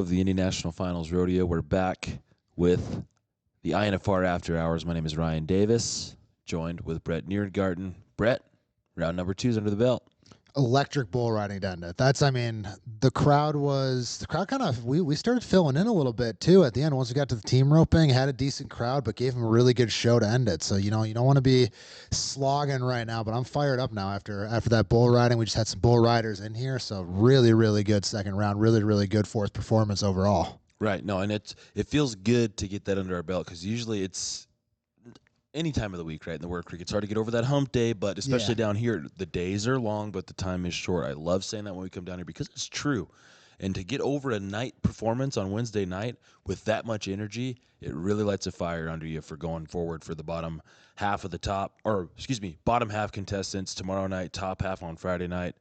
of the Indian National Finals Rodeo. We're back with the INFR After Hours. My name is Ryan Davis, joined with Brett Niergarten. Brett, round number 2 is under the belt. Electric bull riding to end it. The crowd kind of, we started filling in a little bit too at the end. Once we got to the team roping, had a decent crowd, but gave them a really good show to end it. So, you don't want to be slogging right now, but I'm fired up now after that bull riding. We just had some bull riders in here. So really, really good second round, really, really good fourth performance overall. Right. No, and it feels good to get that under our belt because usually it's any time of the week, right, in the work week. It's hard to get over that hump day, but especially down here, the days are long, but the time is short. I love saying that when we come down here because it's true. And to get over a night performance on Wednesday night with that much energy, it really lights a fire under you for going forward for the bottom half contestants tomorrow night, top half on Friday night.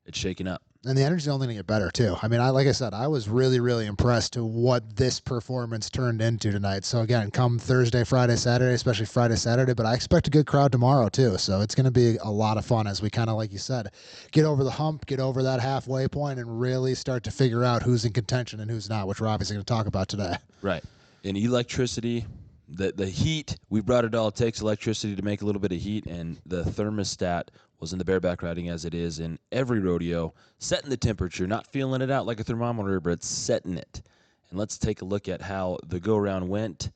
It's shaking up. And the energy's only going to get better, too. I mean, like I said, I was really, really impressed to what this performance turned into tonight. So, again, come Thursday, Friday, Saturday, especially Friday, Saturday, but I expect a good crowd tomorrow, too. So it's going to be a lot of fun as we kind of, like you said, get over the hump, get over that halfway point, and really start to figure out who's in contention and who's not, which we're obviously going to talk about today. Right. And electricity, the heat, we brought it all. It takes electricity to make a little bit of heat, and the thermostat was in the bareback riding as it is in every rodeo, setting the temperature, not feeling it out like a thermometer, but it's setting it. And let's take a look at how the go-round went.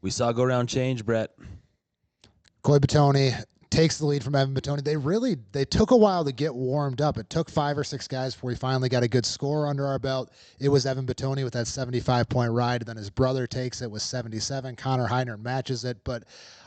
We saw go-round change, Brett. Coy Batoni takes the lead from Evan Batoni. They took a while to get warmed up. It took 5 or 6 guys before we finally got a good score under our belt. It was Evan Batoni with that 75-point ride. Then his brother takes it with 77. Connor Heiner matches it. But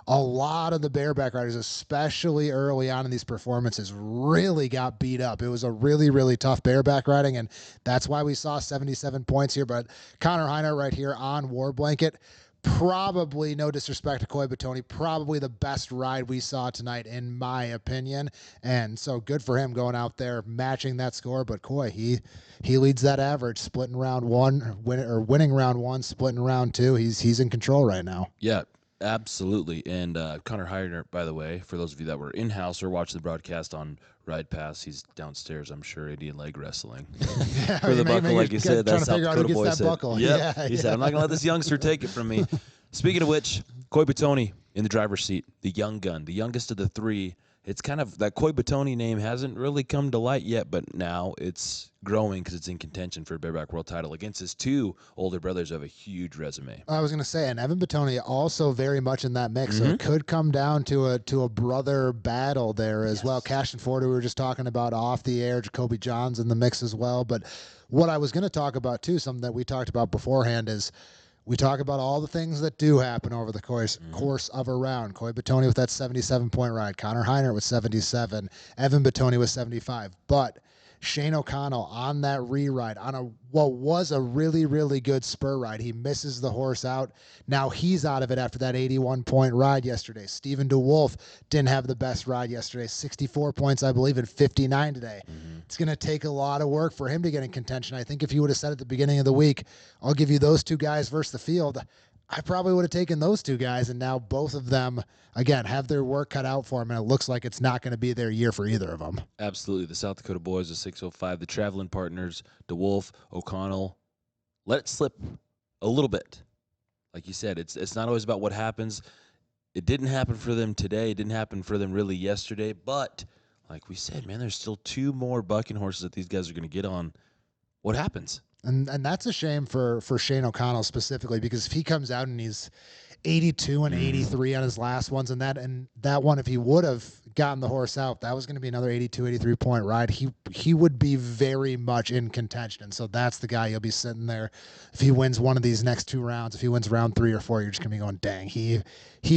a lot of the bareback riders, especially early on in these performances, really got beat up. It was a really, really tough bareback riding, and that's why we saw 77 points here. But Connor Heiner right here on War Blanket, probably, no disrespect to Coy Batoni, probably the best ride we saw tonight, in my opinion. And so good for him going out there, matching that score. But Coy, he leads that average, splitting round 1, winning round 1, splitting round 2. He's in control right now. Yeah. Absolutely. And Connor Heiner, by the way, for those of you that were in-house or watched the broadcast on Ride Pass, he's downstairs, I'm sure, Indian leg wrestling. Yeah, for the buckle, like you said, that's South Dakota boy said. Buckle. Yep. Yeah, he said, I'm not going to let this youngster take it from me. Speaking of which, Coy Batoni in the driver's seat, the young gun, the youngest of the 3. It's kind of, that Coy Batoni name hasn't really come to light yet, but now it's growing because it's in contention for a bareback world title against his 2 older brothers who have a huge resume. I was going to say, and Evan Batoni also very much in that mix, so it could come down to a brother battle there as well. Cash and Ford, we were just talking about off the air, Jacoby John's in the mix as well. But what I was going to talk about too, something that we talked about beforehand, is we talk about all the things that do happen over the course of a round. Coy Batoni with that 77-point ride. Connor Heiner with 77. Evan Batoni with 75. But Shane O'Connell on that re-ride, on what was a really, really good spur ride. He misses the horse out. Now he's out of it after that 81-point ride yesterday. Stephen DeWolf didn't have the best ride yesterday. 64 points, I believe, and 59 today. It's going to take a lot of work for him to get in contention. I think if you would have said at the beginning of the week, I'll give you those 2 guys versus the field, I probably would have taken those 2 guys, and now both of them, again, have their work cut out for them, and it looks like it's not going to be their year for either of them. Absolutely. The South Dakota boys, the 605, the traveling partners, DeWolf, O'Connell, let it slip a little bit. Like you said, it's not always about what happens. It didn't happen for them today. It didn't happen for them really yesterday, but like we said, man, there's still 2 more bucking horses that these guys are going to get on. What happens? And that's a shame for Shane O'Connell specifically, because if he comes out and he's 82 and 83 on his last ones, and that one, if he would have gotten the horse out, that was going to be another 82, 83-point ride. He would be very much in contention. And so that's the guy you'll be sitting there. If he wins one of these next 2 rounds, if he wins round 3 or 4, you're just going to be going, dang, he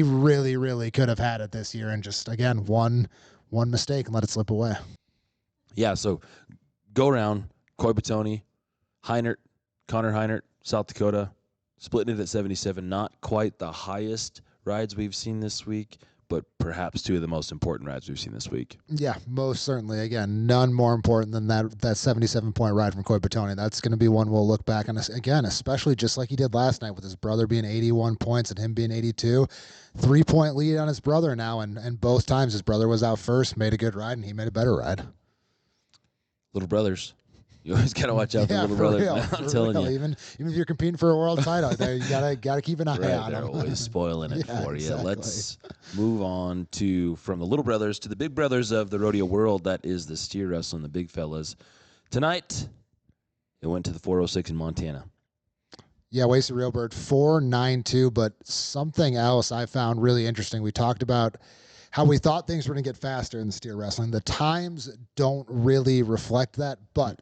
really, really could have had it this year, and just, again, one mistake and let it slip away. Yeah, so go around, Coy Batoni, Connor Heiner, South Dakota, splitting it at 77. Not quite the highest rides we've seen this week, but perhaps 2 of the most important rides we've seen this week. Yeah, most certainly. Again, none more important than that 77-point ride from Coy Batoni. That's going to be one we'll look back on. Again, especially just like he did last night with his brother being 81 points and him being 82. 3-point lead on his brother now, and both times his brother was out first, made a good ride, and he made a better ride. Little brothers. You always got to watch out for little brothers. Real, Man, I'm telling you. Even if you're competing for a world title, there you gotta keep an eye on They're them. always spoiling it Yeah, for you. exactly. Let's move on from the little brothers to the big brothers of the rodeo world. That is the steer wrestling, the big fellas. Tonight, it went to the 406 in Montana. Yeah, Wasted Real Bird 4.92, but something else I found really interesting. We talked about how we thought things were going to get faster in the steer wrestling. The times don't really reflect that, but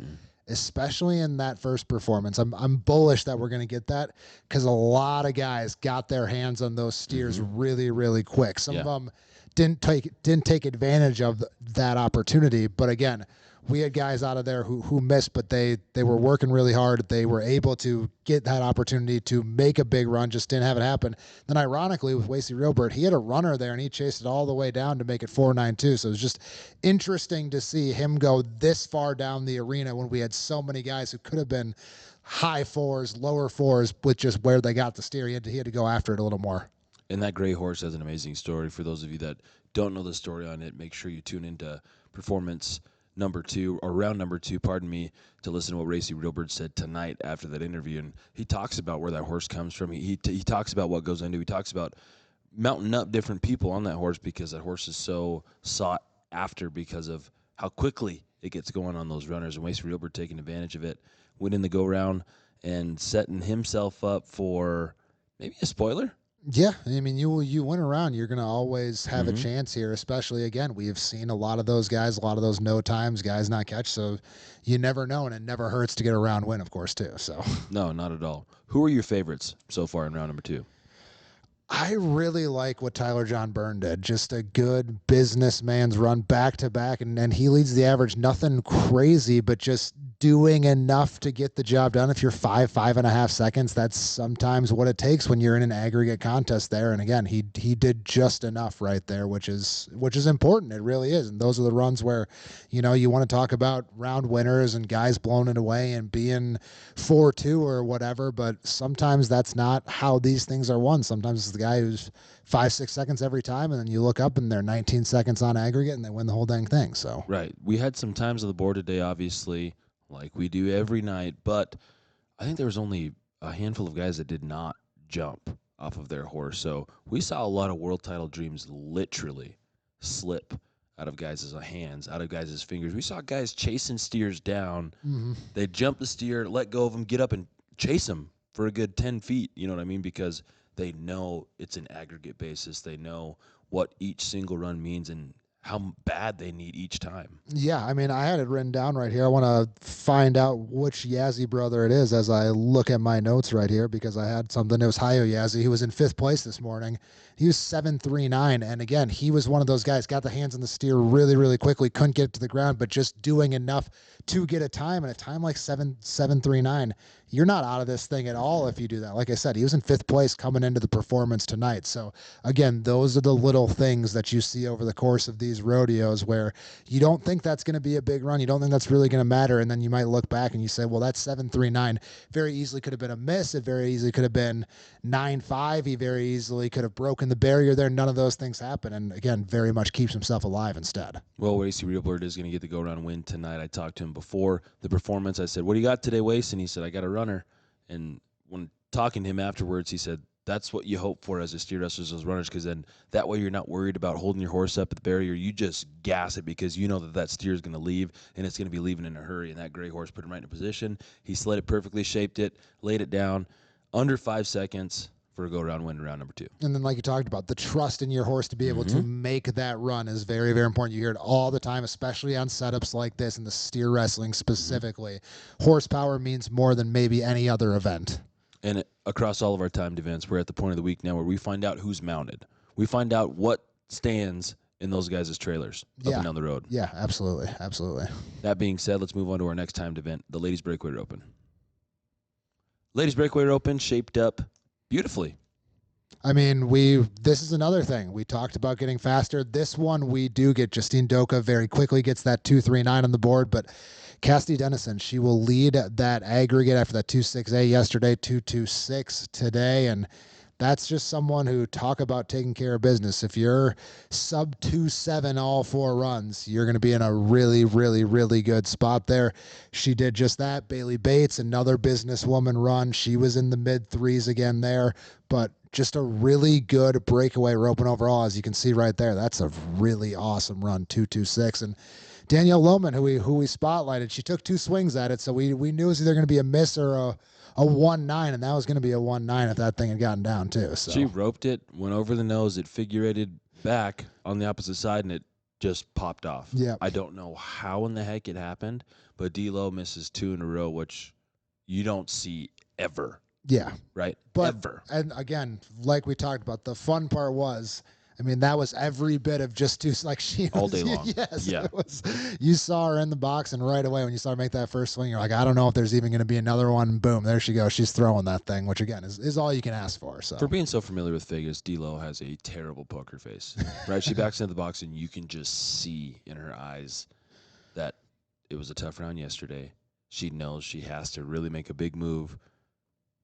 especially in that first performance, I'm bullish that we're going to get that because a lot of guys got their hands on those steers really, really quick. Some of them didn't take advantage of that opportunity, but again, we had guys out of there who missed, but they were working really hard. They were able to get that opportunity to make a big run, just didn't have it happen. Then ironically, with Wasted Real Bird, he had a runner there, and he chased it all the way down to make it 4.92. So it was just interesting to see him go this far down the arena when we had so many guys who could have been high fours, lower fours, with just where they got the steer. He had to go after it a little more. And that gray horse has an amazing story. For those of you that don't know the story on it, make sure you tune into performance round number two, pardon me, to listen to what Wasted Real Bird said tonight after that interview. And he talks about where that horse comes from. He talks about what goes into. He talks about mounting up different people on that horse because that horse is so sought after because of how quickly it gets going on those runners. And Wasted Real Bird taking advantage of it, winning the go round and setting himself up for maybe a spoiler. Yeah, I mean, you win around, you're going to always have a chance here, especially, again, we have seen a lot of those guys, a lot of those no times, guys not catch, so you never know, and it never hurts to get a round win, of course, too. So No, not at all. Who are your favorites so far in round number two? I really like what Tyler John Byrne did. Just a good businessman's run back to back, and he leads the average. Nothing crazy, but just doing enough to get the job done. If you're 5.5 seconds, that's sometimes what it takes when you're in an aggregate contest there. And again, he did just enough right there, which is important. It really is. And those are the runs where, you want to talk about round winners and guys blowing it away and being 4-2 or whatever. But sometimes that's not how these things are won. Sometimes it's the guy who's 5-6 seconds every time, and then you look up and they're 19 seconds on aggregate and they win the whole dang thing. So right, we had some times on the board today, obviously, like we do every night, but I think there was only a handful of guys that did not jump off of their horse. So we saw a lot of world title dreams literally slip out of guys' hands, out of guys' fingers. We saw guys chasing steers down. They jump the steer, let go of them, get up and chase them for a good 10 feet. You know what I mean? Because they know it's an aggregate basis. They know what each single run means and how bad they need each time. Yeah, I mean, I had it written down right here. I want to find out which Yazzie brother it is as I look at my notes right here because I had something. It was Hayo Yazzie. He was in 5th place this morning. He was 7.39, and again, he was one of those guys, got the hands on the steer really, really quickly, couldn't get it to the ground, but just doing enough to get a time, and a time like 7.39, you're not out of this thing at all if you do that. Like I said, he was in 5th place coming into the performance tonight. So again, those are the little things that you see over the course of these rodeos where you don't think that's going to be a big run. You don't think that's really going to matter. And then you might look back and you say, well, that 7.39 very easily could have been a miss. It very easily could have been 9.5. He very easily could have broken the barrier there. None of those things happen. And again, very much keeps himself alive instead. Well, Wasted Real Bird is going to get the go-around win tonight. I talked to him before the performance. I said, what do you got today, Waste? And he said, I got a runner. And when talking to him afterwards, he said, that's what you hope for as a steer wrestler, those runners, because then that way you're not worried about holding your horse up at the barrier. You just gas it because you know that steer is going to leave, and it's going to be leaving in a hurry. And that gray horse put him right in a position. He slid it perfectly, shaped it, laid it down under 5 seconds for a go-around win in round number 2. And then, like you talked about, the trust in your horse to be able to make that run is very, very important. You hear it all the time, especially on setups like this in the steer wrestling specifically. Horsepower means more than maybe any other event. And across all of our timed events, we're at the point of the week now where we find out who's mounted. We find out what stands in those guys' trailers up and down the road. Yeah, absolutely. Absolutely. That being said, let's move on to our next timed event, the Ladies Breakaway Open. Ladies Breakaway Open shaped up beautifully. I mean, this is another thing. We talked about getting faster. This one we do get. Justine Doka very quickly gets that 2.39 on the board, but Cassidy Dennison, she will lead that aggregate after that 2.6A yesterday, 2.26 today, and that's just someone who talk about taking care of business. If you're sub 2.7 all 4 runs, you're going to be in a really, really, really good spot there. She did just that. Bailey Bates, another businesswoman run. She was in the mid 3s again there, but just a really good breakaway roping overall, as you can see right there. That's a really awesome run, 2.26. And Danielle Lohman, who we spotlighted, she took 2 swings at it, so we knew it was either going to be a miss or a 1.9, and that was going to be a 1.9 if that thing had gotten down too. So she roped it, went over the nose, it figurated back on the opposite side, and it just popped off. Yeah, I don't know how in the heck it happened, but D-Lo misses 2 in a row, which you don't see ever. Yeah. Right? But, ever. And again, like we talked about, the fun part was, I mean, that was every bit of just two, like she all was, day long. Yes, yeah. It was. You saw her in the box, and right away when you saw her make that first swing, you're like, I don't know if there's even going to be another one. Boom, there she goes. She's throwing that thing, which again is all you can ask for. So for being so familiar with Vegas, D-Lo has a terrible poker face. Right? She backs into the box, and you can just see in her eyes that it was a tough round yesterday. She knows she has to really make a big move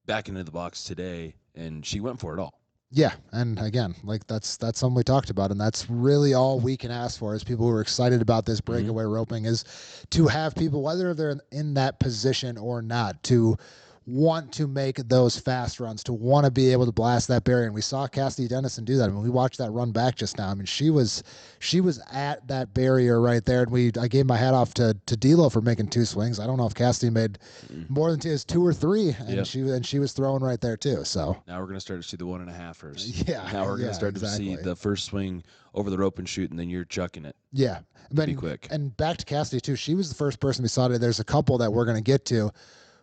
back into the box today, and she went for it all. Yeah, and again, like that's something we talked about, and that's really all we can ask for as people who are excited about this breakaway roping, is to have people, whether they're in that position or not, to want to make those fast runs, to want to be able to blast that barrier. And we saw Cassidy Dennison do that. I mean, we watched that run back just now. I mean, she was at that barrier right there, and I gave my hat off to D-Lo for making 2 swings. I don't know if Cassidy made more than 2 or 3, and she was throwing right there too. So now we're gonna start to see the 1.5ers. Yeah. Now we're gonna start to see the first swing over the rope and shoot, and then you're chucking it. Yeah, but be quick. And back to Cassidy too. She was the first person we saw today. There's a couple that we're gonna get to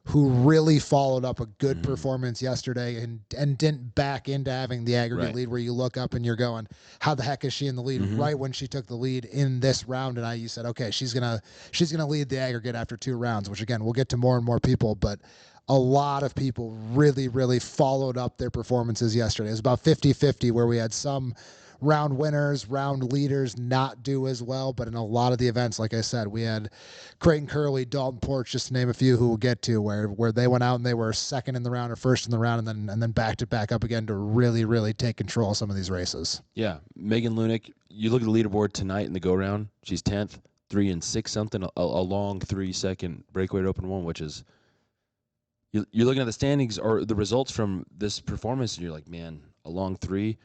who really followed up a good performance yesterday and didn't back into having the aggregate lead, where you look up and you're going, how the heck is she in the lead? Right when she took the lead in this round, and you said, okay, she's gonna lead the aggregate after 2 rounds, which again, we'll get to more and more people, but a lot of people really, really followed up their performances yesterday. It was about 50-50, where we had some round winners, round leaders not do as well, but in a lot of the events, like I said, we had Creighton Curley, Dalton Porch, just to name a few, who we'll get to, where they went out and they were second in the round or first in the round, and then backed it back up again to really, really take control of some of these races. Yeah, Megan Lunick, you look at the leaderboard tonight in the go round, she's 10th, 3 and 6 something, a long 3-second breakaway to open one, which is, you're looking at the standings or the results from this performance, and you're like, man, a long 3.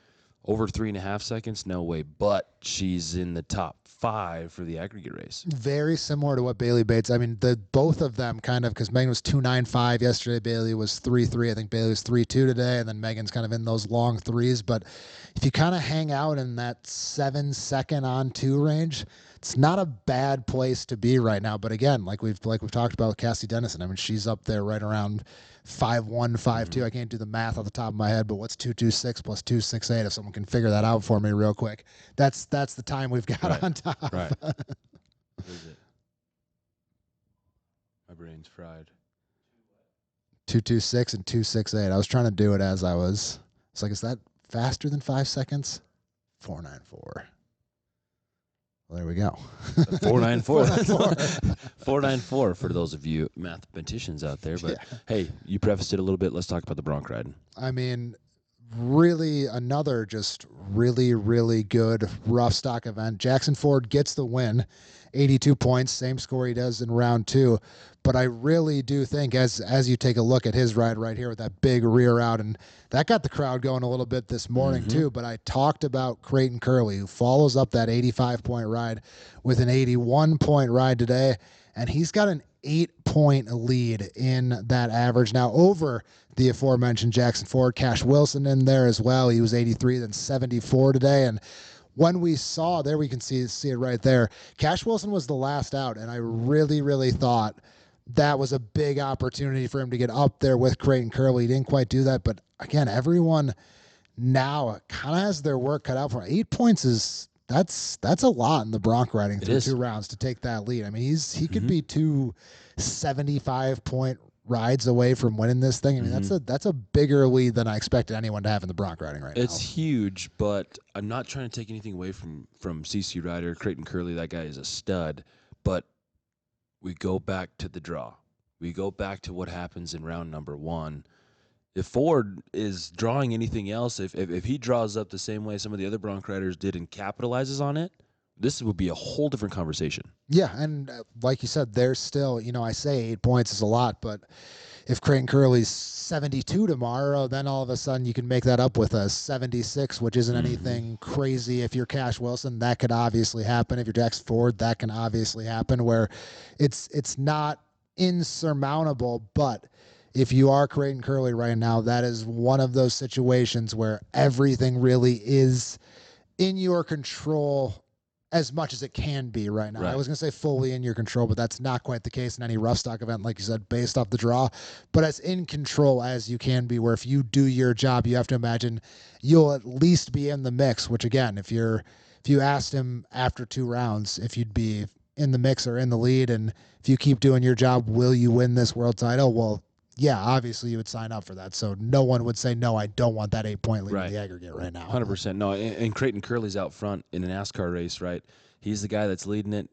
Over 3.5 seconds? No way. But she's in the top 5 for the aggregate race. Very similar to what Bailey Bates. I mean, both of them kind of, because Megan was 2.95 yesterday. Bailey was 3.3. I think Bailey was 3.2 today, and then Megan's kind of in those long 3s. But if you kind of hang out in that 7-second on 2 range, it's not a bad place to be right now. But again, like we've talked about with Cassie Dennison, I mean, she's up there right around 5.1, 5.2. I can't do the math off the top of my head, but what's 2.26 plus 2.68? If someone can figure that out for me real quick, that's the time we've got on top. Right. What is it? My brain's fried. 2.26 and 2.68. I was trying to do it as I was. It's like, is that faster than 5 seconds? 4.94. Well, there we go. 4.94. 4.94 for those of you mathematicians out there. But hey, you prefaced it a little bit. Let's talk about the bronc riding. I mean, really another just really, really good rough stock event. Jackson Ford gets the win, 82 points, same score he does in round 2. But I really do think, as you take a look at his ride right here with that big rear out, and that got the crowd going a little bit this morning too, but I talked about Creighton Curley, who follows up that 85-point ride with an 81-point ride today, and he's got an 8-point lead in that average now over the aforementioned Jackson Ford. Cash Wilson in there as well. He was 83, then 74 today, and when we saw there, we can see it right there. Cash Wilson was the last out, and I really, really thought that was a big opportunity for him to get up there with Creighton Curley. He didn't quite do that, but again, everyone now kind of has their work cut out for him. 8 points that's a lot in the bronc riding through 2 rounds to take that lead. I mean, he could be 2 75-point rides away from winning this thing. I mean, that's a bigger lead than I expected anyone to have in the bronc riding right now. It's huge, but I'm not trying to take anything away from CC Rider, Creighton Curley. That guy is a stud, but we go back to the draw. We go back to what happens in round number 1. if Ford is drawing anything else, if he draws up the same way some of the other bronc riders did and capitalizes on it, this would be a whole different conversation. Yeah, and like you said, there's still, I say 8 points is a lot, but if Creighton Curley's 72 tomorrow, then all of a sudden you can make that up with a 76, which isn't anything crazy. If you're Cash Wilson, that could obviously happen. If you're Jackson Ford, that can obviously happen, where it's not insurmountable. But if you are Creighton Curley right now, that is one of those situations where everything really is in your control as much as it can be right now. Right. I was going to say fully in your control, but that's not quite the case in any rough stock event, like you said, based off the draw. But as in control as you can be, where if you do your job, you have to imagine you'll at least be in the mix, which again, if you asked him after 2 rounds if you'd be in the mix or in the lead, and if you keep doing your job, will you win this world title? Well, yeah, obviously you would sign up for that. So no one would say, no, I don't want that 8-point lead in the aggregate right now. 100%. No, and Creighton Curley's out front in a NASCAR race, right? He's the guy that's leading it.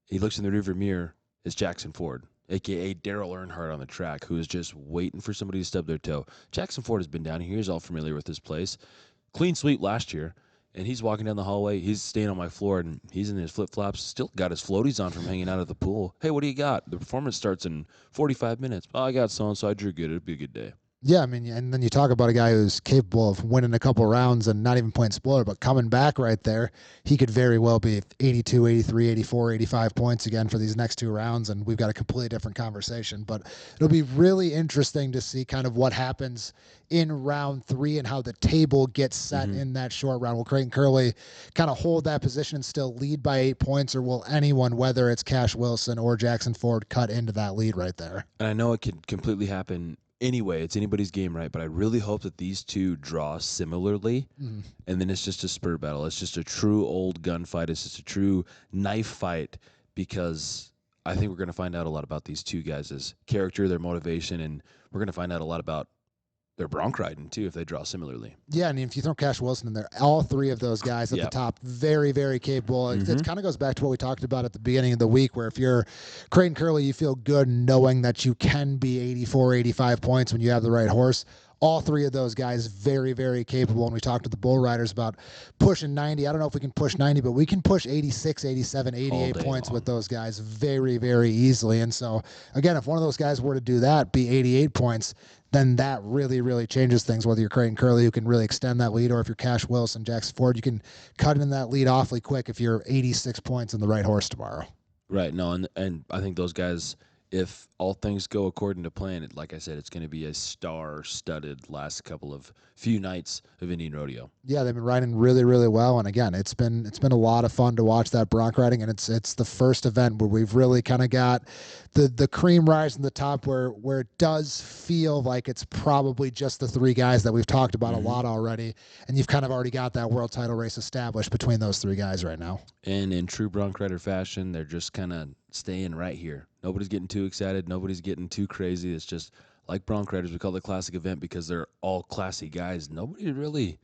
He looks in the rearview mirror. It's Jackson Ford, a.k.a. Daryl Earnhardt on the track, who is just waiting for somebody to stub their toe. Jackson Ford has been down here. He's all familiar with this place. Clean sweep last year. And he's walking down the hallway. He's staying on my floor, and he's in his flip-flops. Still got his floaties on from hanging out at the pool. Hey, what do you got? The performance starts in 45 minutes. Oh, I got so-and-so. I drew good. It'll be a good day. Yeah, I mean, and then you talk about a guy who's capable of winning a couple rounds and not even point spoiler, but coming back right there, he could very well be 82, 83, 84, 85 points again for these next 2 rounds, and we've got a completely different conversation. But it'll be really interesting to see kind of what happens in round 3 and how the table gets set in that short round. Will Creighton Curley kind of hold that position and still lead by 8 points, or will anyone, whether it's Cash Wilson or Jackson Ford, cut into that lead right there? And I know it could completely happen anyway. It's anybody's game, right? But I really hope that these two draw similarly, and then it's just a spur battle. It's just a true old gunfight. It's just a true knife fight, because I think we're going to find out a lot about these two guys' character, their motivation, and we're going to find out a lot about their bronc riding, too, if they draw similarly. Yeah, and if you throw Cash Wilson in there, all 3 of those guys at the top, very, very capable. It kind of goes back to what we talked about at the beginning of the week, where if you're Creighton Curley, you feel good knowing that you can be 84, 85 points when you have the right horse. All 3 of those guys, very, very capable. And we talked to the bull riders about pushing 90. I don't know if we can push 90, but we can push 86, 87, 88 points with those guys very, very easily. And so, again, if one of those guys were to do that, be 88 points, then that really, really changes things, whether you're Creighton Curley, who can really extend that lead, or if you're Cash Wilson, Jackson Ford, you can cut in that lead awfully quick if you're 86 points in the right horse tomorrow. Right. No, and I think those guys, if all things go according to plan, like I said, it's going to be a star-studded last few nights of Indian Rodeo. Yeah, they've been riding really, really well, and again, it's been a lot of fun to watch that bronc riding, and it's the first event where we've really kind of got the cream rise in the top, where it does feel like it's probably just the 3 guys that we've talked about a lot already, and you've kind of already got that world title race established between those 3 guys right now. And in true bronc rider fashion, they're just kind of staying right here. Nobody's getting too excited. Nobody's getting too crazy. It's just like bronc riders. We call it a classic event because they're all classy guys. Nobody really,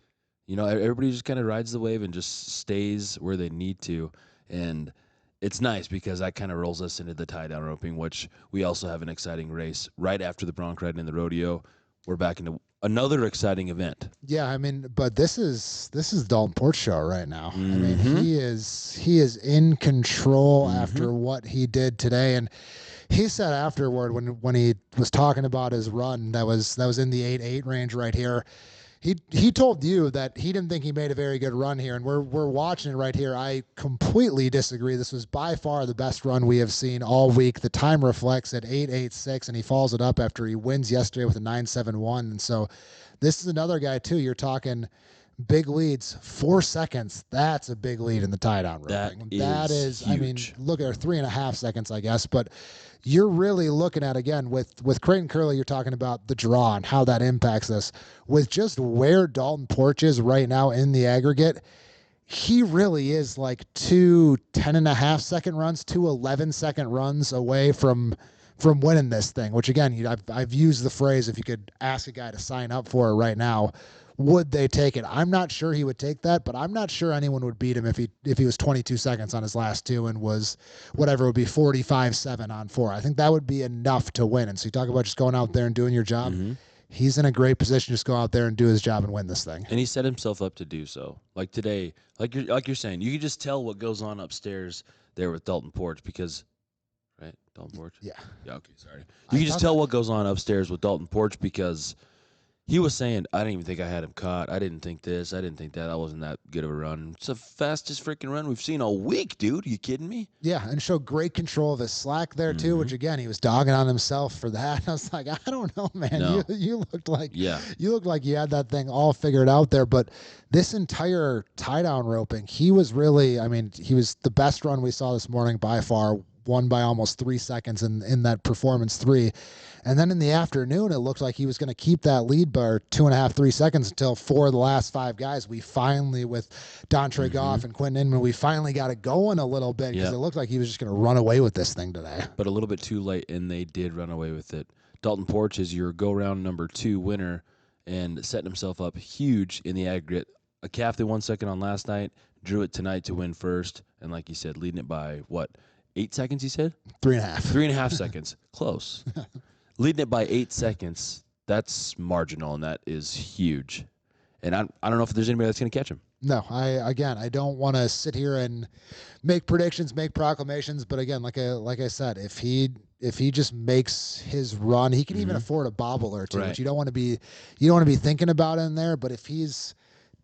everybody just kind of rides the wave and just stays where they need to. And it's nice because that kind of rolls us into the tie-down roping, which we also have an exciting race right after the bronc riding and the rodeo. We're back into another exciting event. Yeah, I mean, but this is Dalton Port's show right now. I mean, he is in control after what he did today, and he said afterward when he was talking about his run that was in the 8-8 range right here. He told you that he didn't think he made a very good run here, and we're watching it right here. I completely disagree. This was by far the best run we have seen all week. The time reflects at 8.86, and he follows it up after he wins yesterday with a 9.71. And so this is another guy, too. You're talking big leads, 4 seconds. That's a big lead in the tie-down roping. That is huge. I mean, look at 3.5 seconds, I guess, but you're really looking at, again, with Creighton Curley, you're talking about the draw and how that impacts this. With just where Dalton Porch is right now in the aggregate, he really is like 2 10.5-second runs, 2 11-second runs away from winning this thing, which, again, I've used the phrase, if you could ask a guy to sign up for it right now, would they take it? I'm not sure he would take that, but I'm not sure anyone would beat him if he was 22 seconds on his last 2 and was whatever it would be 45-7 on 4. I think that would be enough to win. And so you talk about just going out there and doing your job. he's in a great position to just go out there and do his job and win this thing. And he set himself up to do so. Like today, like you're saying, you can just tell what goes on upstairs there with Dalton Porch because, right? Dalton Porch? Yeah. Yeah, okay, sorry. You can just tell what goes on upstairs with Dalton Porch because he was saying, I didn't even think I had him caught. I didn't think this. I didn't think that. I wasn't that good of a run. It's the fastest freaking run we've seen all week, dude. Are you kidding me? Yeah, and showed great control of his slack there, too, which, again, he was dogging on himself for that. I was like, I don't know, man. No. You looked like you had that thing all figured out there. But this entire tie-down roping, he was really, I mean, he was the best run we saw this morning by far, won by almost 3 seconds in that performance 3. And then in the afternoon, it looked like he was going to keep that lead by 2.5, 3 seconds until 4 of the last 5 guys. We finally, with Dontre Goff and Quentin Inman, we finally got it going a little bit because it looked like he was just going to run away with this thing today. But a little bit too late, and they did run away with it. Dalton Porch is your go-round number 2 winner and setting himself up huge in the aggregate. A calf they won second on last night, drew it tonight to win first, and like you said, leading it by, 8 seconds, you said? 3.5. 3.5 seconds. Close. Leading it by 8 seconds, that's marginal, and that is huge. And I don't know if there's anybody that's going to catch him. No, I don't want to sit here and make predictions, make proclamations, but again, like I said, if he just makes his run, he can even afford a bobble or two, which you don't want to be thinking about in there. But if he's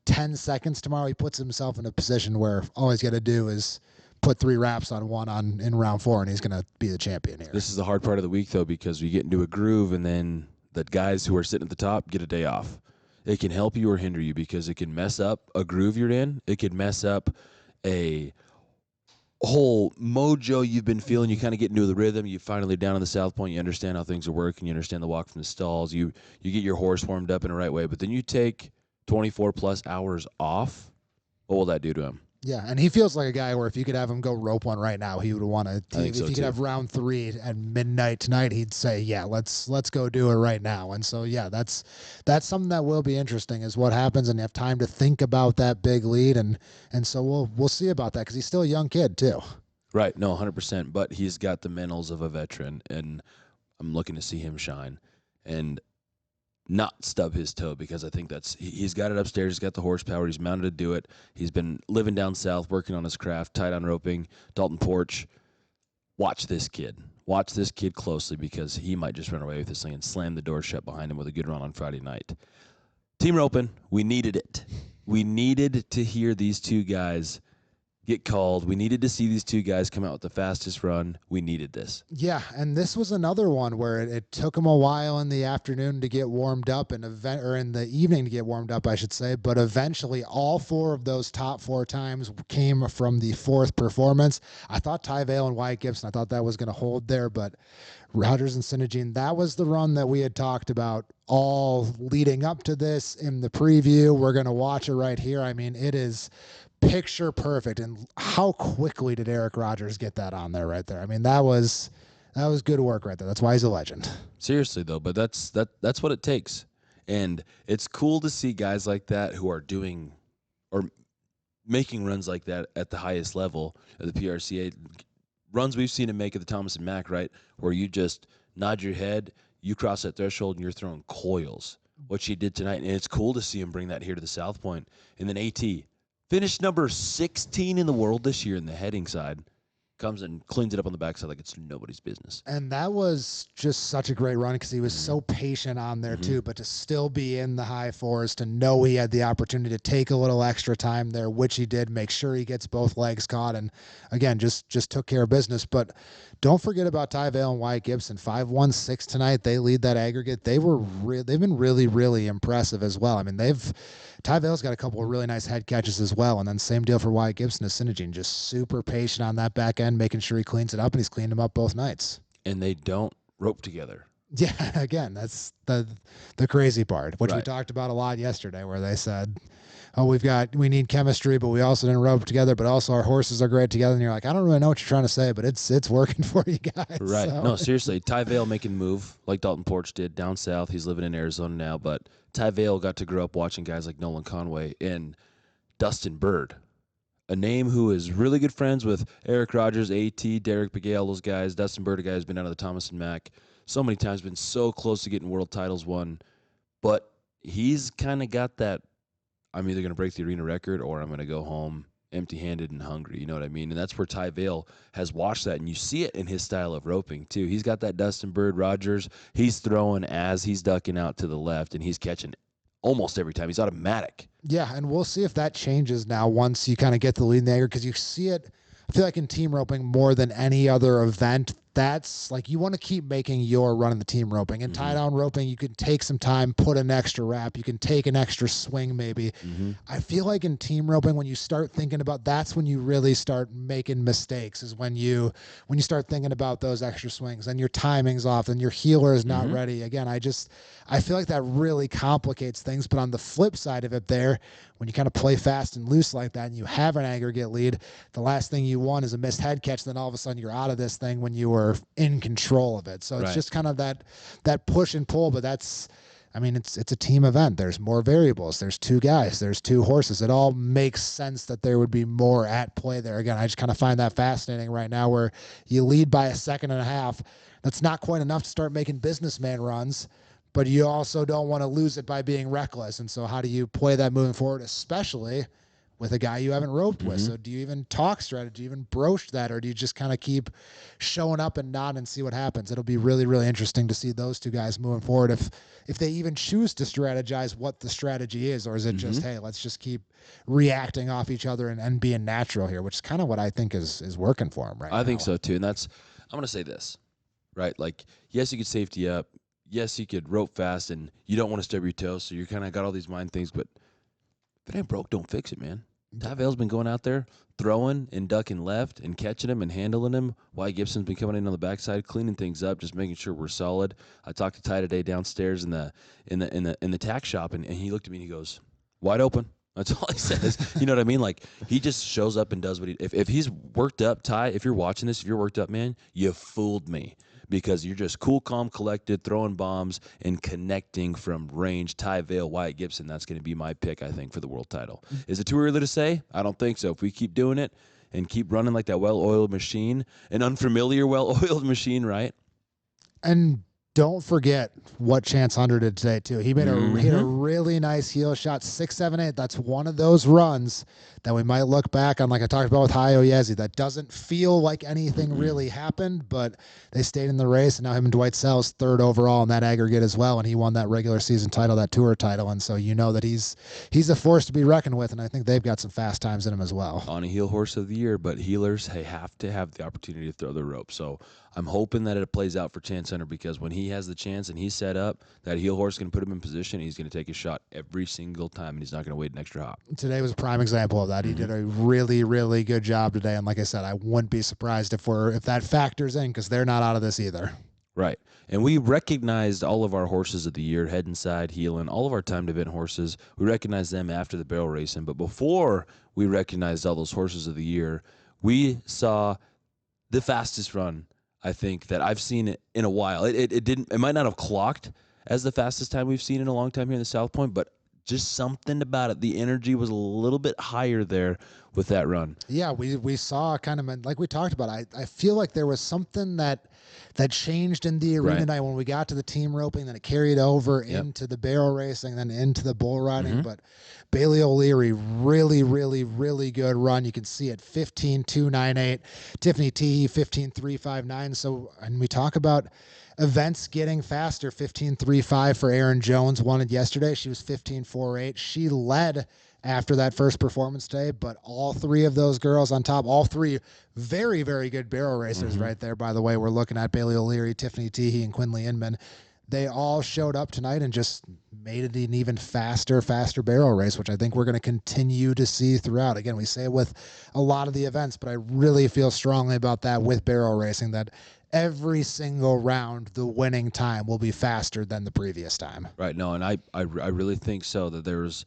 10 seconds tomorrow, he puts himself in a position where all he's got to do is put 3 wraps on one in round 4, and he's going to be the champion here. This is the hard part of the week, though, because we get into a groove, and then the guys who are sitting at the top get a day off. It can help you or hinder you because it can mess up a groove you're in. It can mess up a whole mojo you've been feeling. You kind of get into the rhythm. You finally down on the South Point. You understand how things are working. You understand the walk from the stalls. You get your horse warmed up in the right way. But then you take 24-plus hours off. What will that do to him? Yeah, and he feels like a guy where if you could have him go rope one right now, he would want to. If you could have round 3 at midnight tonight, he'd say, "Yeah, let's go do it right now." And so, yeah, that's something that will be interesting is what happens, and you have time to think about that big lead, and so we'll see about that because he's still a young kid too. Right, no, 100%. But he's got the mentals of a veteran, and I'm looking to see him shine and not stub his toe because I think he's got it upstairs. He's got the horsepower. He's mounted to do it. He's been living down south, working on his craft, tied on roping. Dalton Porch, watch this kid. Watch this kid closely because he might just run away with this thing and slam the door shut behind him with a good run on Friday night. Team roping, we needed it. We needed to hear these 2 guys get called. We needed to see these 2 guys come out with the fastest run. We needed this. Yeah, and this was another one where it took them a while in the afternoon to get warmed up, or in the evening to get warmed up, I should say. But eventually, all 4 of those top 4 times came from the 4th performance. I thought Ty Vale and Wyatt Gibson, I thought that was going to hold there, but Rogers and Sinogene, that was the run that we had talked about all leading up to this in the preview. We're going to watch it right here. I mean, it is picture perfect, and how quickly did Eric Rogers get that on there right there? I mean, that was good work right there. That's why he's a legend. Seriously though, but that's what it takes, and it's cool to see guys like that who are doing or making runs like that at the highest level of the PRCA. Runs we've seen him make at the Thomas and Mack, right, where you just nod your head, you cross that threshold, and you're throwing coils. What she did tonight, and it's cool to see him bring that here to the South Point, and then AT. Finished number 16 in the world this year in the heading side. Comes and cleans it up on the backside like it's nobody's business. And that was just such a great run because he was so patient on there too. But to still be in the high 4s, to know he had the opportunity to take a little extra time there, which he did, make sure he gets both legs caught, and again, just took care of business. But don't forget about Ty Vale and Wyatt Gibson. 5-1-6 tonight. They lead that aggregate. They've been really, really impressive as well. I mean, Ty Vale's got a couple of really nice head catches as well, and then same deal for Wyatt Gibson as Sinogene. Just super patient on that back end, making sure he cleans it up, and he's cleaned them up both nights. And they don't rope together. Yeah, again, that's the crazy part, which we talked about a lot yesterday, where they said, "Oh, we need chemistry, but we also didn't rope together, but also our horses are great together." And you're like, I don't really know what you're trying to say, but it's working for you guys. Right. So. No, seriously, Ty Vale making move like Dalton Porch did down south. He's living in Arizona now, but Ty Vale got to grow up watching guys like Nolan Conway and Dustin Bird, a name who is really good friends with Eric Rogers, AT, Derek Begay, all those guys. Dustin Bird, a guy who's been out of the Thomas and Mack so many times, been so close to getting world titles won. But he's kind of got that, I'm either going to break the arena record or I'm going to go home empty-handed and hungry. You know what I mean? And that's where Ty Vale has watched that, and you see it in his style of roping too. He's got that Dustin Bird Rogers. He's throwing as he's ducking out to the left, and he's catching almost every time. He's automatic. Yeah, and we'll see if that changes now once you kind of get the lead in the aggregate, because you see it, I feel like in team roping more than any other event, that's like you want to keep making your run in the team roping. In tie down roping, you can take some time, put an extra wrap, you can take an extra swing maybe. I feel like in team roping, when you start thinking about, that's when you really start making mistakes, is when you start thinking about those extra swings and your timing's off and your healer is not ready. Again, I feel like that really complicates things. But on the flip side of it there, when you kind of play fast and loose like that and you have an aggregate lead, the last thing you want is a missed head catch. Then all of a sudden you're out of this thing when you were in control of it. So it's just kind of that push and pull. But that's, I mean, it's a team event. There's more variables. There's two guys. There's two horses. It all makes sense that there would be more at play there. Again, I just kind of find that fascinating right now, where you lead by a second and a half. That's not quite enough to start making businessman runs, but you also don't want to lose it by being reckless. And so how do you play that moving forward, especially with a guy you haven't roped with? So do you even talk strategy, do you even broach that, or do you just kind of keep showing up and nod and see what happens? It'll be really, really interesting to see those two guys moving forward, if they even choose to strategize what the strategy is, or is it just, hey, let's just keep reacting off each other and being natural here, which is kind of what I think is working for him right now. I think so too. And that's, I'm going to say this, right? Like, yes, you could safety up. Yes, you could rope fast, and you don't want to stub your toes, so you kind of got all these mind things. But if it ain't broke, don't fix it, man. Ty Vale's been going out there throwing and ducking left and catching him and handling him. Wyatt Gibson's been coming in on the backside, cleaning things up, just making sure we're solid. I talked to Ty today downstairs in the tack shop, and he looked at me and he goes, "Wide open." That's all he says. You know what I mean? Like, he just shows up and does what he. If he's worked up, Ty, if you're watching this, if you're worked up, man, you fooled me. Because you're just cool, calm, collected, throwing bombs, and connecting from range. Ty Vale, Wyatt Gibson, that's going to be my pick, I think, for the world title. Is it too early to say? I don't think so. If we keep doing it and keep running like that well-oiled machine, an unfamiliar well-oiled machine, right? And don't forget what Chance Hunter did today, too. He made hit a really nice heel shot, 6-7-8. That's one of those runs that we might look back on, like I talked about with Hayo Yezi. That doesn't feel like anything really happened, but they stayed in the race, and now him and Dwight Sells third overall in that aggregate as well, and he won that regular season title, that tour title, and so you know that he's a force to be reckoned with, and I think they've got some fast times in him as well. On a heel horse of the year, but healers, they have to have the opportunity to throw the rope. So I'm hoping that it plays out for Chance Hunter, because when he has the chance and he's set up, that heel horse is going to put him in position. He's going to take a shot every single time, and he's not going to wait an extra hop. Today was a prime example of that. He did a really, really good job today, and like I said, I wouldn't be surprised if that factors in, because they're not out of this either. Right. And we recognized all of our horses of the year, head and side, heeling, all of our timed event horses. We recognized them after the barrel racing. But before we recognized all those horses of the year, we saw the fastest run, I think, that I've seen it in a while. It might not have clocked as the fastest time we've seen in a long time here in the South Point, but just something about it. The energy was a little bit higher there with that run. Yeah, we saw kind of, like we talked about, I feel like there was something that changed in the arena night when we got to the team roping, then it carried over into the barrel racing, then into the bull riding. But Bailey O'Leary, really, really, really good run. You can see it, 15.298. Tiffany Teehee, 15.359. So, and we talk about events getting faster, 15.35 for Aaron Jones, won it yesterday. She was 15.48. She led after that first performance day, but all three of those girls on top, all three very, very good barrel racers right there, by the way. We're looking at Bailey O'Leary, Tiffany Teehee, and Quinley Inman. They all showed up tonight and just made it an even faster barrel race, which I think we're going to continue to see throughout. Again, we say it with a lot of the events, but I really feel strongly about that with barrel racing, that every single round, the winning time will be faster than the previous time. Right. No, and I really think so, that there's,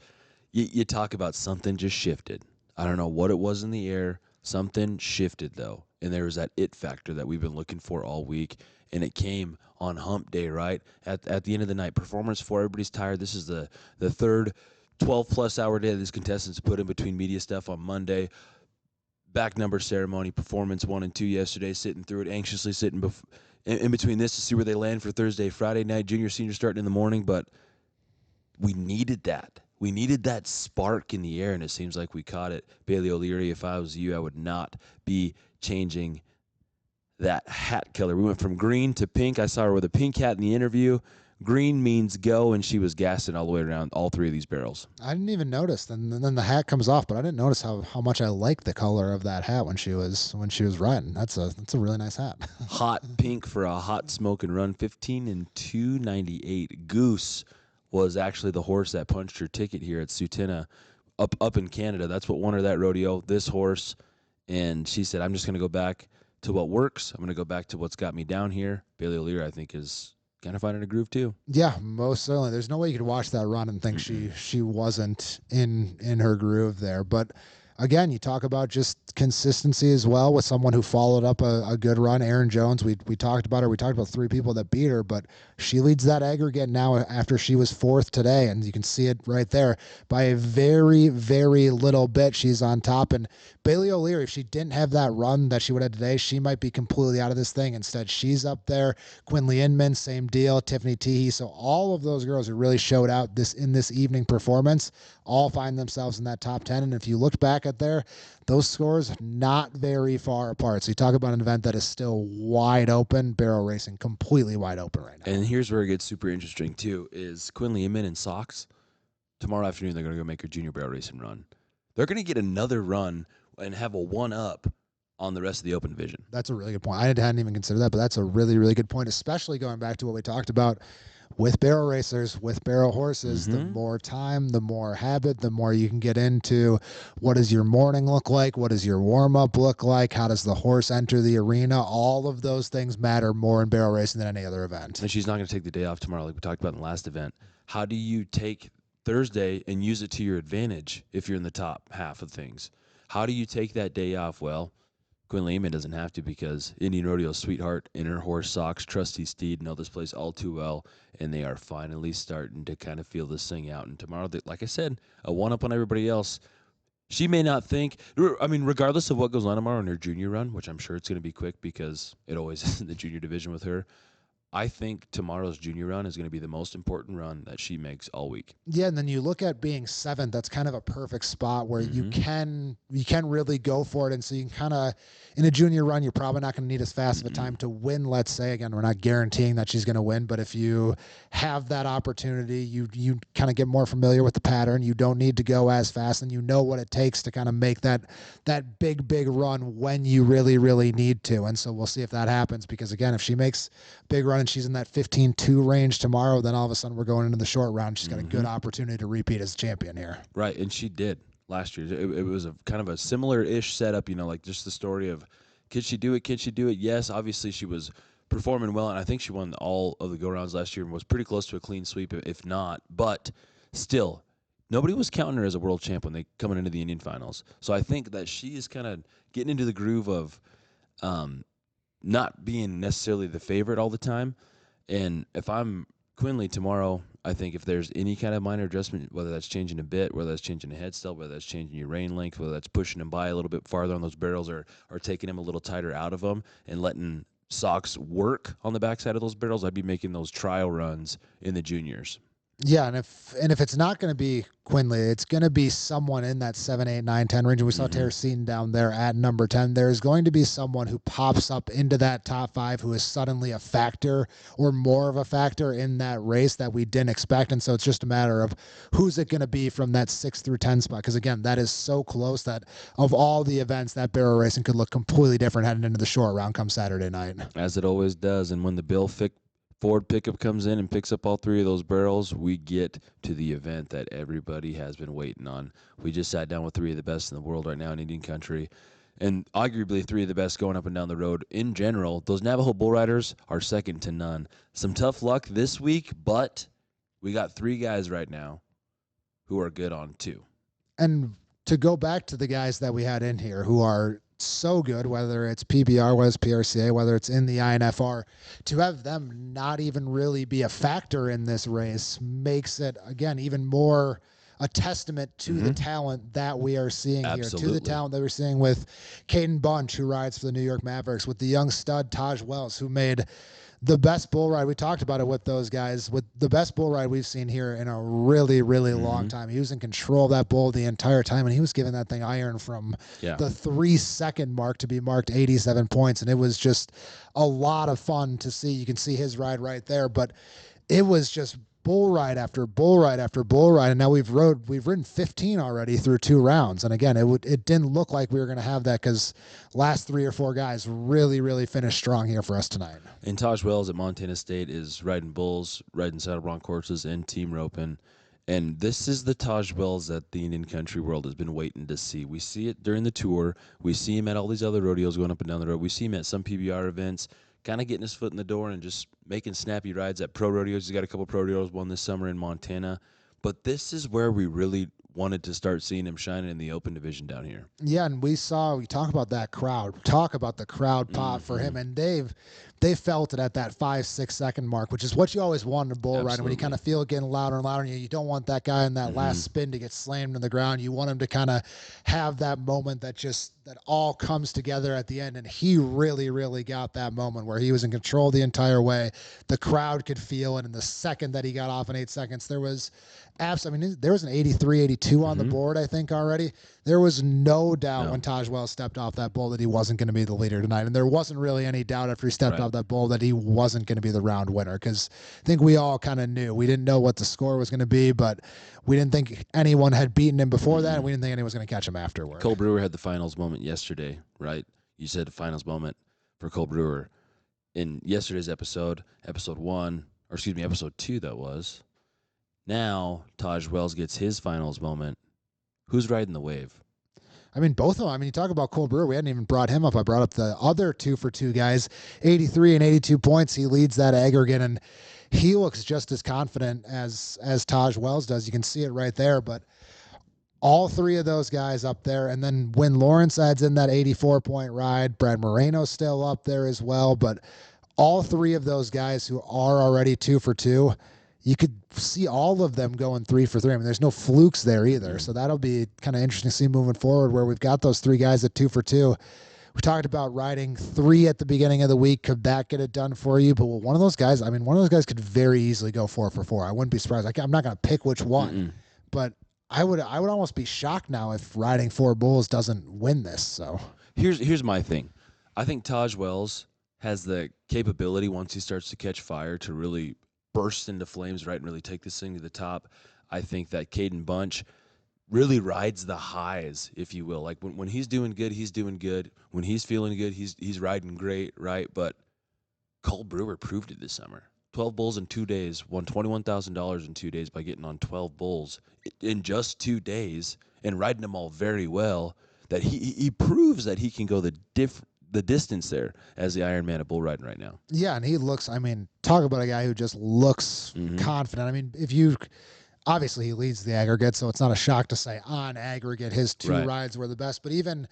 you talk about something just shifted. I don't know what it was in the air. Something shifted, though. And there was that it factor that we've been looking for all week. And it came on hump day, right? At the end of the night. Performance 4, everybody's tired. This is the third 12-plus hour day that these contestants put in between media stuff on Monday. Back number ceremony, performance 1 and 2 yesterday, sitting through it, anxiously sitting in between this to see where they land for Thursday, Friday night, junior, senior starting in the morning. But we needed that. We needed that spark in the air, and it seems like we caught it. Bailey O'Leary, if I was you, I would not be changing that hat color. We went from green to pink. I saw her with a pink hat in the interview. Green means go, and she was gassing all the way around all three of these barrels. I didn't even notice. And then the hat comes off, but I didn't notice how much I liked the color of that hat when she was riding. That's a really nice hat. Hot pink for a hot smoking run, 15 and 298. Goose was actually the horse that punched her ticket here at Sutina up in Canada. That's what won her that rodeo, this horse. And she said, I'm just going to go back to what works. I'm going to go back to what's got me down here. Bailey O'Leary, I think, is kind of finding a groove too. Yeah, most certainly. There's no way you could watch that run and think she wasn't in her groove there. But again, you talk about just consistency as well with someone who followed up a good run. Erin Jones, we talked about her. We talked about three people that beat her, but she leads that aggregate now after she was fourth today, and you can see it right there. By a very, very little bit, she's on top. And Bailey O'Leary, if she didn't have that run that she would have today, she might be completely out of this thing. Instead, she's up there. Quinley Inman, same deal. Tiffany Teehee. So all of those girls who really showed out in this evening performance all find themselves in that top 10. And if you look back at those scores, not very far apart. So you talk about an event that is still wide open, barrel racing completely wide open right now. And here's where it gets super interesting too, is Quinley Inman and Sox. Tomorrow afternoon, they're going to go make her junior barrel racing run. They're going to get another run and have a one-up on the rest of the open division. That's a really good point. I hadn't even considered that, but that's a really, really good point, especially going back to what we talked about with barrel racers, with barrel horses. The more time, the more habit, the more you can get into what does your morning look like? What does your warm-up look like? How does the horse enter the arena? All of those things matter more in barrel racing than any other event. And she's not going to take the day off tomorrow like we talked about in the last event. How do you take Thursday and use it to your advantage if you're in the top half of things? How do you take that day off? Well, Quinn Lehman doesn't have to because Indian Rodeo's sweetheart and her horse Sox, Trusty Steed, know this place all too well, and they are finally starting to kind of feel this thing out. And tomorrow, like I said, a one-up on everybody else. She may not think, I mean, regardless of what goes on tomorrow in her junior run, which I'm sure it's going to be quick because it always is in the junior division with her, I think tomorrow's junior run is going to be the most important run that she makes all week. Yeah, and then you look at being seventh. That's kind of a perfect spot where you can really go for it. And so you can kind of, in a junior run, you're probably not going to need as fast of a time to win. Let's say, again, we're not guaranteeing that she's going to win, but if you have that opportunity, you kind of get more familiar with the pattern. You don't need to go as fast, and you know what it takes to kind of make that big run when you really, really need to. And so we'll see if that happens, because again, if she makes big run and she's in that 15-2 range tomorrow, then all of a sudden we're going into the short round. She's got a good opportunity to repeat as champion here. Right, and she did last year. It was a kind of a similar-ish setup, like just the story of, could she do it? Can she do it? Yes, obviously she was performing well, and I think she won all of the go-rounds last year and was pretty close to a clean sweep, if not. But still, nobody was counting her as a world champ when they coming into the Indian finals. So I think that she is kind of getting into the groove of not being necessarily the favorite all the time. And if I'm Quinley tomorrow, I think if there's any kind of minor adjustment, whether that's changing a bit, whether that's changing a head style, whether that's changing your rein length, whether that's pushing him by a little bit farther on those barrels or taking him a little tighter out of them and letting Sox work on the backside of those barrels, I'd be making those trial runs in the juniors. Yeah, and if it's not going to be Quinley, it's going to be someone in that 7, 8, 9, 10 range. And we saw Tara Seaton down there at number 10. There's going to be someone who pops up into that top 5 who is suddenly a factor or more of a factor in that race that we didn't expect. And so it's just a matter of who's it going to be from that 6 through 10 spot. Because again, that is so close that of all the events, that barrel racing could look completely different heading into the short round come Saturday night. As it always does. And when the Bill Ford pickup comes in and picks up all 3 of those barrels, we get to the event that everybody has been waiting on. We just sat down with 3 of the best in the world right now in Indian country, and arguably 3 of the best going up and down the road in general. Those Navajo bull riders are second to none. Some tough luck this week, but we got 3 guys right now who are good on 2. And to go back to the guys that we had in here who are so good, whether it's PBR, whether it's PRCA, whether it's in the INFR, to have them not even really be a factor in this race makes it, again, even more a testament to the talent that we are seeing here, to the Absolutely. talent that we're seeing with Caden Bunch, who rides for the New York Mavericks, with the young stud Taj Wells, who made the best bull ride. We talked about it with those guys, with the best bull ride we've seen here in a really, really long time. He was in control of that bull the entire time, and he was giving that thing iron from the 3-second mark to be marked 87 points. And it was just a lot of fun to see. You can see his ride right there, but it was just bull ride after bull ride after bull ride, and now we've ridden 15 already through 2 rounds. And again, it didn't look like we were going to have that because last 3 or 4 guys really finished strong here for us tonight. And Taj Wells at Montana State is riding bulls, riding saddle bronc horses, and team roping. And this is the Taj Wells that the Indian country world has been waiting to see. We see it during the tour. We see him at all these other rodeos going up and down the road. We see him at some PBR events, kind of getting his foot in the door and just making snappy rides at pro rodeos. He's got a couple pro rodeos, one this summer in Montana. But this is where we really wanted to start seeing him shining in the open division down here. Yeah, and we talk about that crowd. Talk about the crowd pop for him. And they felt it at that 5-6 second mark, which is what you always want in a bull ride. When you kind of feel it getting louder and louder, and you don't want that guy in that last spin to get slammed to the ground. You want him to kind of have that moment that all comes together at the end. And he really got that moment where he was in control the entire way. The crowd could feel it. And the second that he got off in 8 seconds, there was there was an 83, 82 on the board, I think, already. There was no doubt when Taj Wells stepped off that bull that he wasn't going to be the leader tonight. And there wasn't really any doubt after he stepped off that bull that he wasn't going to be the round winner, because I think we all kind of knew. We didn't know what the score was going to be, but we didn't think anyone had beaten him before that, and we didn't think anyone was going to catch him afterward. Cole Brewer had the finals moment yesterday, right? You said the finals moment for Cole Brewer. In yesterday's episode 2, that was. Now, Taj Wells gets his finals moment. Who's riding the wave? Both of them. You talk about Cole Brewer. We hadn't even brought him up. I brought up the other 2-for-2 guys, 83 and 82 points. He leads that aggregate, and he looks just as confident as Taj Wells does. You can see it right there, but all 3 of those guys up there. And then when Lawrence adds in that 84-point ride, Brad Moreno's still up there as well. But all 3 of those guys who are already 2-for-2, you could see all of them going 3-for-3. There's no flukes there either. So that'll be kind of interesting to see moving forward, where we've got those 3 guys at 2-for-2. We talked about riding 3 at the beginning of the week. Could that get it done for you? But one of those guys, could very easily go 4-for-4. I wouldn't be surprised. I'm not going to pick which one, but I would almost be shocked now if riding 4 bulls doesn't win this. So here's my thing. I think Taj Wells has the capability, once he starts to catch fire, to really burst into flames, right, and really take this thing to the top. I think that Caden Bunch really rides the highs, if you will. Like when he's doing good, he's doing good. When he's feeling good, he's riding great, right? But Cole Brewer proved it this summer. 12 bulls in 2 days, won $21,000 in 2 days by getting on 12 bulls in just 2 days and riding them all very well. That he proves that he can go the distance there as the Ironman of bull riding right now. Yeah, and he looks, talk about a guy who just looks confident. Obviously he leads the aggregate, so it's not a shock to say on aggregate his 2 rides were the best. But even,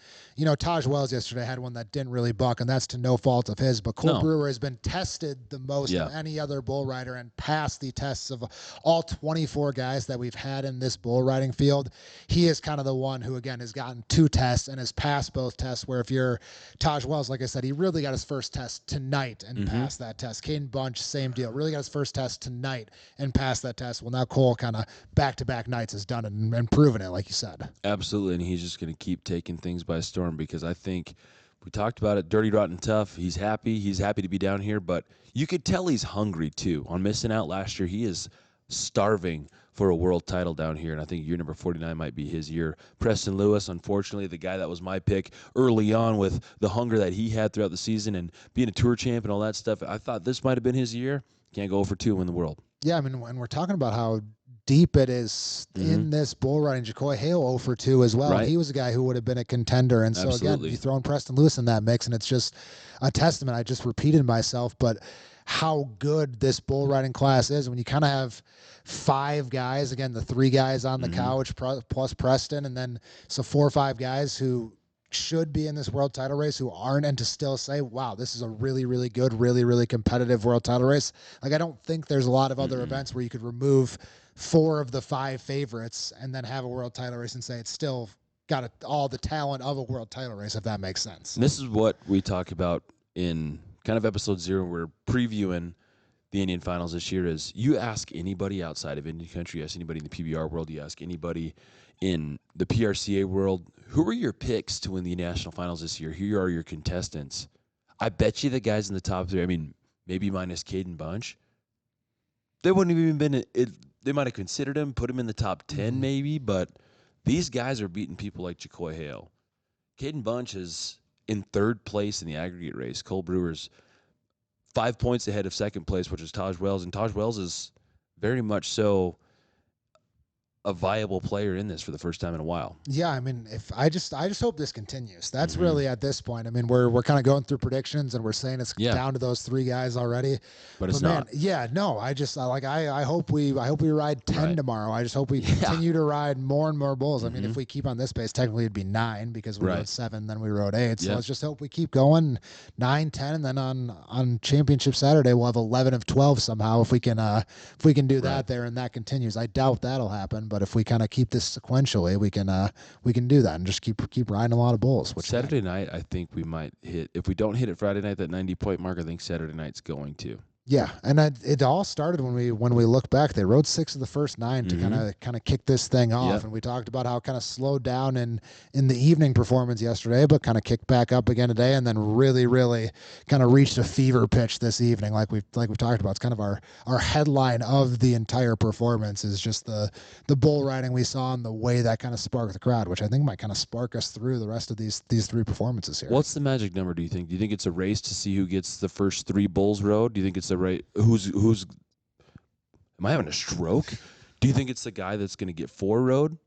Taj Wells yesterday had one that didn't really buck, and that's to no fault of his. But Cole Brewer has been tested the most of any other bull rider and passed the tests of all 24 guys that we've had in this bull riding field. He is kind of the one who, again, has gotten 2 tests and has passed both tests, where if you're Taj Wells, like I said, he really got his first test tonight and passed that test. Caden Bunch, same deal. Really got his first test tonight and passed that test. Well, now Cole kind of back-to-back nights has done it and proven it, like you said. Absolutely, and he's just going to keep taking things by storm, because I think we talked about it, dirty, rotten, tough. He's happy to be down here, but you could tell he's hungry too. On missing out last year, he is starving for a world title down here, and I think year number 49 might be his year. Preston Lewis, unfortunately, the guy that was my pick early on, with the hunger that he had throughout the season and being a tour champ and all that stuff, I thought this might have been his year. Can't go for 2 in the world. Yeah, and we're talking about how deep it is in this bull riding. Jacoy Hale 0-for-2 as well. Right. He was a guy who would have been a contender. And so, again, you throw in Preston Lewis in that mix, and it's just a testament. I just repeated myself, but how good this bull riding class is when you kind of have 5 guys, again, the 3 guys on the couch plus Preston, and then 4 or 5 guys who should be in this world title race who aren't, and to still say, wow, this is a really, really good, really, really competitive world title race. Like, I don't think there's a lot of other events where you could remove 4 of the 5 favorites and then have a world title race and say it's still got all the talent of a world title race, if that makes sense. And this is what we talk about in kind of episode 0. We're previewing the Indian finals this year. Is you ask anybody outside of Indian country, you ask anybody in the PBR world, you ask anybody in the PRCA world, who are your picks to win the national finals this year? Here are your contestants. I bet you the guys in the top 3, I mean, maybe minus Caden Bunch, they wouldn't have even been they might have considered him, put him in the top 10 maybe, but these guys are beating people like Jacoy Hale. Caden Bunch is in 3rd place in the aggregate race. Cole Brewer's 5 points ahead of 2nd place, which is Taj Wells, and Taj Wells is very much so a viable player in this for the first time in a while. Yeah, I mean, if I just hope this continues. That's really at this point. I mean, we're kind of going through predictions and we're saying it's down to those 3 guys already. But it's not. Yeah, no. I hope we ride 10 tomorrow. I just hope we continue to ride more and more bulls. I mean, if we keep on this pace, technically it'd be 9 because we rode 7, then we rode 8. So let's just hope we keep going 9, 10, and then on Championship Saturday we'll have 11 of 12 somehow if we can do that there and that continues. I doubt that'll happen. But if we kind of keep this sequentially, we can do that and just keep riding a lot of bulls. Which Saturday night, I think we might hit. If we don't hit it Friday night, that 90-point mark, I think Saturday night's going to. Yeah, and it all started when we look back. They rode 6 of the first 9 to kind of kick this thing off, and we talked about how it kind of slowed down in the evening performance yesterday, but kind of kicked back up again today, and then really kind of reached a fever pitch this evening, like we've talked about. It's kind of our headline of the entire performance is just the bull riding we saw and the way that kind of sparked the crowd, which I think might kind of spark us through the rest of these 3 performances here. What's the magic number? Do you think? Do you think it's a race to see who gets the first 3 bulls rode? Do you think it's right? Who's am I having a stroke? Do you think it's the guy that's going to get 4 rode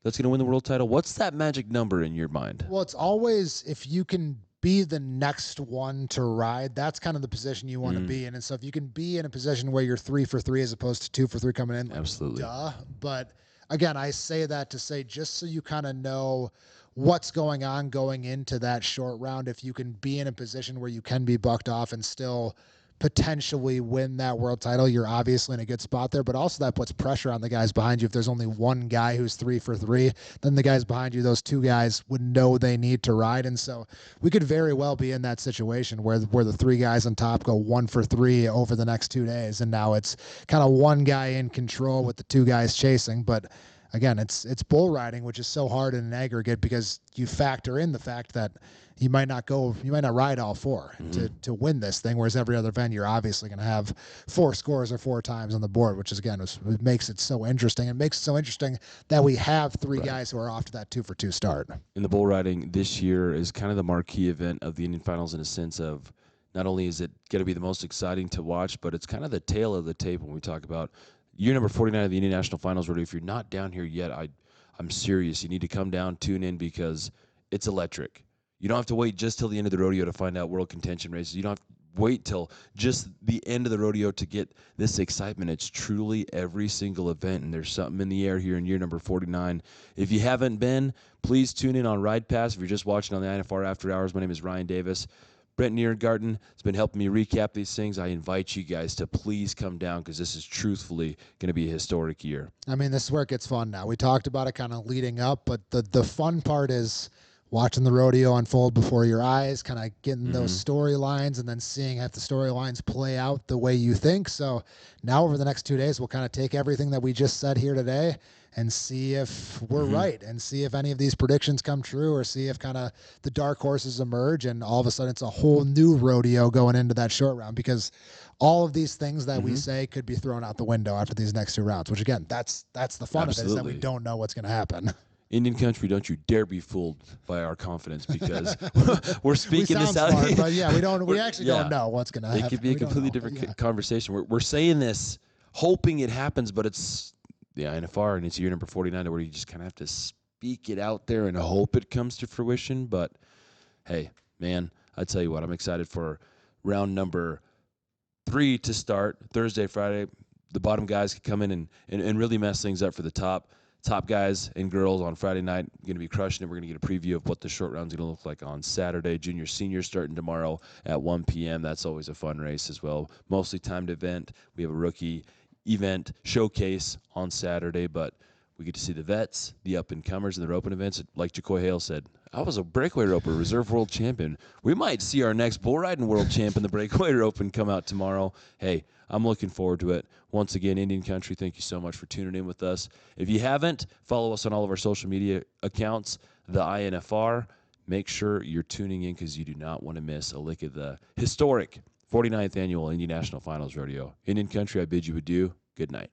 that's going to win the world title? What's that magic number in your mind? Well, it's always if you can be the next one to ride, that's kind of the position you want to be in. And so if you can be in a position where you're 3 for 3 as opposed to 2 for 3 coming in, absolutely. Duh. But again, I say that to say just so you kind of know what's going on going into that short round, if you can be in a position where you can be bucked off and still potentially win that world title, you're obviously in a good spot there, but also that puts pressure on the guys behind you. If there's only one guy who's 3 for 3, then the guys behind you, those 2 guys would know they need to ride. And so we could very well be in that situation where the 3 guys on top go 1 for 3 over the next 2 days. And now it's kind of one guy in control with the 2 guys chasing. But again, it's bull riding, which is so hard in an aggregate because you factor in the fact that you might not ride all 4 to win this thing, whereas every other event you're obviously going to have 4 scores or 4 times on the board, which is again it makes it so interesting. It makes it so interesting that we have 3 guys who are off to that 2 for 2 start. In the bull riding this year is kind of the marquee event of the Indian finals in a sense of not only is it going to be the most exciting to watch, but it's kind of the tail of the tape when we talk about year number 49 of the Indian National Finals. Rodeo. If you're not down here yet, I'm serious. You need to come down, tune in because it's electric. You don't have to wait just till the end of the rodeo to find out world contention races. You don't have to wait till just the end of the rodeo to get this excitement. It's truly every single event, and there's something in the air here in year number 49. If you haven't been, please tune in on Ride Pass. If you're just watching on the INFR After Hours, my name is Ryan Davis. Brent Niergarten has been helping me recap these things. I invite you guys to please come down because this is truthfully going to be a historic year. I mean, this is where it gets fun now. We talked about it kind of leading up, but the fun part is watching the rodeo unfold before your eyes, kind of getting those storylines and then seeing if the storylines play out the way you think. So now over the next 2 days, we'll kind of take everything that we just said here today and see if we're right and see if any of these predictions come true or see if kind of the dark horses emerge and all of a sudden it's a whole new rodeo going into that short round because all of these things that we say could be thrown out the window after these next 2 rounds, which again, that's the fun of it is that we don't know what's going to happen. Indian country, don't you dare be fooled by our confidence because we're speaking we this out. Smart, but yeah, we actually don't know what's going to happen. It could be a completely different conversation. We're saying this, hoping it happens, but it's the INFR and it's year number 49 where you just kind of have to speak it out there and hope it comes to fruition. But hey, man, I tell you what, I'm excited for round number 3 to start Thursday, Friday. The bottom guys can come in and really mess things up for the top guys and girls on Friday night. Going to be crushing it. We're going to get a preview of what the short round's going to look like on Saturday. Junior, senior starting tomorrow at 1 p.m. That's always a fun race as well. Mostly timed event. We have a rookie event showcase on Saturday, but we get to see the vets, the up-and-comers, and their open events. Like Jacoy Hale said, I was a breakaway roper, reserve world champion. We might see our next bull riding world champ in the breakaway open come out tomorrow. Hey, I'm looking forward to it. Once again, Indian Country, thank you so much for tuning in with us. If you haven't, follow us on all of our social media accounts, the INFR. Make sure you're tuning in because you do not want to miss a lick of the historic 49th Annual Indian National Finals Rodeo. Indian Country, I bid you adieu. Good night.